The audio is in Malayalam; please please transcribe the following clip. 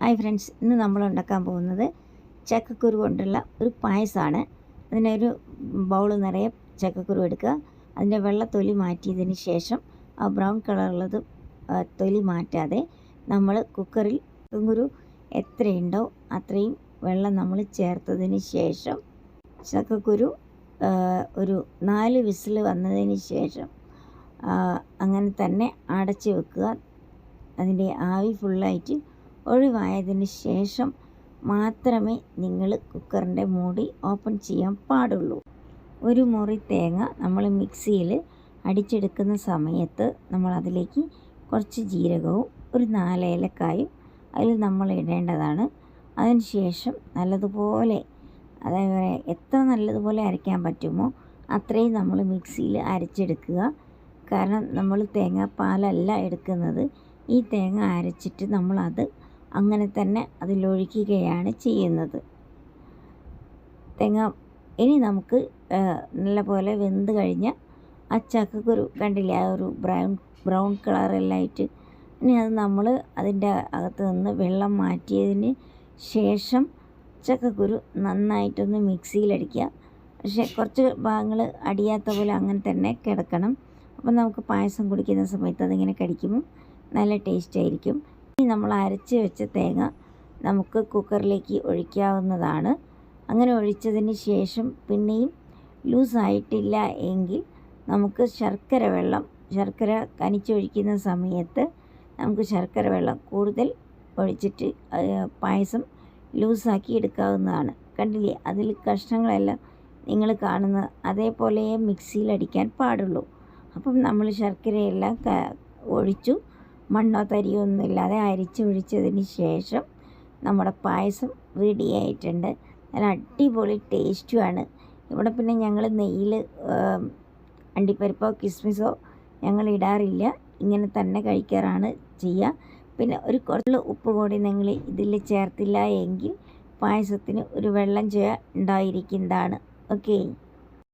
ഹായ് ഫ്രണ്ട്സ്, ഇന്ന് നമ്മൾ ഉണ്ടാക്കാൻ പോകുന്നത് ചക്കക്കുരു കൊണ്ടുള്ള ഒരു പായസമാണ്. അതിനൊരു ബൗൾ നിറയെ ചക്കക്കുരു എടുക്കുക. അതിൻ്റെ വെള്ള തൊലി മാറ്റിയതിന് ശേഷം ആ ബ്രൗൺ കളറുള്ളത് തൊലി മാറ്റാതെ നമ്മൾ കുക്കറിൽ ചക്കക്കുരു എത്രയുണ്ടോ അത്രയും വെള്ളം നമ്മൾ ചേർത്തതിന് ശേഷം ചക്കക്കുരു ഒരു 4 വിസിൽ വന്നതിന് ശേഷം അങ്ങനെ തന്നെ അടച്ച് വെക്കുക. അതിൻ്റെ ആവി ഫുള്ളായിട്ട് ഒഴിവായതിന് ശേഷം മാത്രമേ നിങ്ങൾ കുക്കറിൻ്റെ മൂടി ഓപ്പൺ ചെയ്യാൻ പാടുള്ളൂ. ഒരു മുറി തേങ്ങ നമ്മൾ മിക്സിയിൽ അടിച്ചെടുക്കുന്ന സമയത്ത് നമ്മൾ അതിലേക്ക് കുറച്ച് ജീരകവും ഒരു 4 ഏലക്കായും അതിൽ നമ്മൾ ഇടേണ്ടതാണ്. അതിന് ശേഷം നല്ലതുപോലെ, അതേപോലെ എത്ര നല്ലതുപോലെ അരയ്ക്കാൻ പറ്റുമോ അത്രയും നമ്മൾ മിക്സിയിൽ അരച്ചെടുക്കുക. കാരണം നമ്മൾ തേങ്ങാപ്പാലല്ല എടുക്കുന്നത്, ഈ തേങ്ങ അരച്ചിട്ട് നമ്മളത് അങ്ങനെ തന്നെ അതിലൊഴിക്കുകയാണ് ചെയ്യുന്നത്. ഇനി നമുക്ക് നല്ലപോലെ വെന്ത് കഴിഞ്ഞ ആ ചക്കക്കുരു കണ്ടില്ലേ, ആ ഒരു ബ്രൗൺ കളറെല്ലാമായിട്ട്, ഇനി അത് നമ്മൾ അതിൻ്റെ അകത്ത് നിന്ന് വെള്ളം മാറ്റിയതിന് ശേഷം ചക്കക്കുരു നന്നായിട്ടൊന്ന് മിക്സിയിലടിക്കുക. പക്ഷേ കുറച്ച് ഭാഗങ്ങൾ അടിയാത്ത പോലെ അങ്ങനെ തന്നെ കിടക്കണം. അപ്പം നമുക്ക് പായസം കുടിക്കുന്ന സമയത്ത് അതിങ്ങനെ കടിക്കുമ്പോൾ നല്ല ടേസ്റ്റ് ആയിരിക്കും. ഇനി നമ്മൾ അരച്ച് വെച്ച തേങ്ങ നമുക്ക് കുക്കറിലേക്ക് ഒഴിക്കാവുന്നതാണ്. അങ്ങനെ ഒഴിച്ചതിന് ശേഷം പിന്നെയും ലൂസായിട്ടില്ല എങ്കിൽ നമുക്ക് ശർക്കര കനിച്ചൊഴിക്കുന്ന സമയത്ത് നമുക്ക് ശർക്കര വെള്ളം കൂടുതൽ ഒഴിച്ചിട്ട് പായസം ലൂസാക്കി എടുക്കാവുന്നതാണ്. കണ്ടില്ലേ, അതിൽ കഷ്ണങ്ങളെല്ലാം നിങ്ങൾ കാണുന്ന അതേപോലെ മിക്സിയിൽ അടിക്കാൻ പാടുള്ളൂ. അപ്പം നമ്മൾ ശർക്കരയെല്ലാം ഒഴിച്ചു, മണ്ണോ തരിയോ ഒന്നുമില്ലാതെ അരിച്ചൊഴിച്ചതിന് ശേഷം നമ്മുടെ പായസം റെഡി ആയിട്ടുണ്ട്. നല്ല അടിപൊളി ടേസ്റ്റുമാണ്. ഇവിടെ പിന്നെ ഞങ്ങൾ നെയ്യിൽ അണ്ടിപ്പരിപ്പോ കിസ്മിസോ ഞങ്ങൾ ഇടാറില്ല, ഇങ്ങനെ തന്നെ കഴിക്കാറാണ് ചെയ്യുക. പിന്നെ ഒരു കുറച്ച് ഉപ്പ് കൂടി നിങ്ങൾ ഇതിൽ ചേർത്തില്ല എങ്കിൽ പായസത്തിന് ഒരു വെള്ളം ഉണ്ടായിരിക്കുന്നതാണ്. ഓക്കെ.